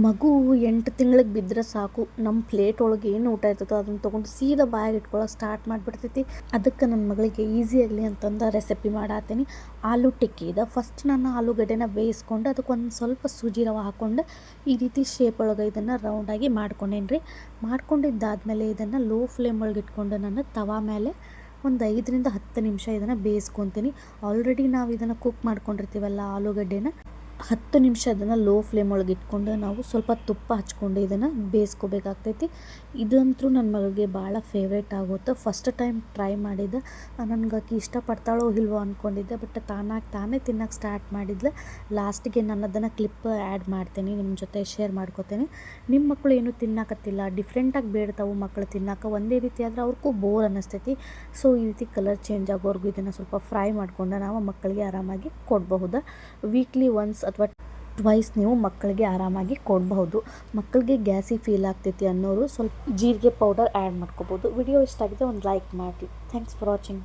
ಮಗು 8 ತಿಂಗಳಿಗೆ ಬಿದ್ದರೆ ಸಾಕು, ನಮ್ಮ ಪ್ಲೇಟ್ ಒಳಗೆ ಏನು ಊಟ ಇರ್ತದೋ ಅದನ್ನು ತೊಗೊಂಡು ಸೀದಾ ಬಾಯಿಗೆ ಇಟ್ಕೊಳ್ಳೋ ಸ್ಟಾರ್ಟ್ ಮಾಡಿಬಿಡ್ತೈತಿ. ಅದಕ್ಕೆ ನನ್ನ ಮಗಳಿಗೆ ಈಸಿ ಆಗಲಿ ಅಂತಂದು ರೆಸಿಪಿ ಮಾಡಾತೀನಿ. ಆಲೂ ಟಿಕ್ಕಿ ಇದೆ. ಫಸ್ಟ್ ನಾನು ಆಲೂಗಡ್ಡೆನ ಬೇಯಿಸ್ಕೊಂಡು ಅದಕ್ಕೊಂದು ಸ್ವಲ್ಪ ಸೂಜಿ ರವೆ ಹಾಕ್ಕೊಂಡು ಈ ರೀತಿ ಶೇಪ್ ಒಳಗೆ ಇದನ್ನು ರೌಂಡಾಗಿ ಮಾಡ್ಕೊಂಡೇನಿ ರೀ. ಮಾಡ್ಕೊಂಡಿದ್ದಾದಮೇಲೆ ಇದನ್ನು ಲೋ ಫ್ಲೇಮ್ ಒಳಗೆ ಇಟ್ಕೊಂಡು ನಾನು ತವಾ ಮೇಲೆ ಒಂದು 5ರಿಂದ 10 ನಿಮಿಷ ಇದನ್ನು ಬೇಯಿಸ್ಕೊತೀನಿ. ಆಲ್ರೆಡಿ ನಾವು ಇದನ್ನು ಕುಕ್ ಮಾಡ್ಕೊಂಡಿರ್ತೀವಲ್ಲ ಆಲೂಗಡ್ಡೆನ, 10 ನಿಮಿಷ ಅದನ್ನು ಲೋ ಫ್ಲೇಮ್ ಒಳಗೆ ಇಟ್ಕೊಂಡು ನಾವು ಸ್ವಲ್ಪ ತುಪ್ಪ ಹಚ್ಕೊಂಡು ಇದನ್ನು ಬೇಯಿಸ್ಕೋಬೇಕಾಗ್ತೈತಿ. ಇದಂತೂ ನನ್ನ ಮಗಳಿಗೆ ಭಾಳ ಫೇವ್ರೇಟ್ ಆಗುತ್ತೆ. ಫಸ್ಟ್ ಟೈಮ್ ಟ್ರೈ ಮಾಡಿದ್ದೆ. ನನಗೆ ಆಕಿ ಇಷ್ಟಪಡ್ತಾಳೋ ಇಲ್ವೋ ಅಂದ್ಕೊಂಡಿದ್ದೆ, ಬಟ್ ತಾನೇ ತಿನ್ನೋಕ್ಕೆ ಸ್ಟಾರ್ಟ್ ಮಾಡಿದ್ಲು. ಲಾಸ್ಟಿಗೆ ನಾನು ಅದನ್ನು ಕ್ಲಿಪ್ ಆ್ಯಡ್ ಮಾಡ್ತೀನಿ, ನಿಮ್ಮ ಜೊತೆ ಶೇರ್ ಮಾಡ್ಕೋತೀನಿ. ನಿಮ್ಮ ಮಕ್ಕಳು ಏನೂ ತಿನ್ನಕತ್ತಿಲ್ಲ, ಡಿಫ್ರೆಂಟಾಗಿ ಬೇಡ್ತಾವೆ ಮಕ್ಕಳು ತಿನ್ನೋಕೆ. ಒಂದೇ ರೀತಿ ಆದರೆ ಅವ್ರಿಗೂ ಬೋರ್ ಅನ್ನಿಸ್ತೈತಿ. ಸೊ ಈ ರೀತಿ ಕಲರ್ ಚೇಂಜ್ ಆಗೋವರೆಗೂ ಇದನ್ನು ಸ್ವಲ್ಪ ಫ್ರೈ ಮಾಡಿಕೊಂಡು ನಾವು ಮಕ್ಕಳಿಗೆ ಆರಾಮಾಗಿ ಕೊಡಬಹುದು. ವೀಕ್ಲಿ ಒನ್ಸ್ ಅಥವಾ ಟ್ವೈಸ್ ನೀವು ಮಕ್ಕಳಿಗೆ ಆರಾಮಾಗಿ ಕೊಡಬಹುದು. ಮಕ್ಕಳಿಗೆ ಗ್ಯಾಸಿ ಫೀಲ್ ಆಗ್ತೈತಿ ಅನ್ನೋರು ಸ್ವಲ್ಪ ಜೀರಿಗೆ ಪೌಡರ್ ಆ್ಯಡ್ ಮಾಡ್ಕೋಬೋದು. ವಿಡಿಯೋ ಇಷ್ಟ ಆಗಿದೆ ಒಂದು ಲೈಕ್ ಮಾಡಿ. Thanks for watching.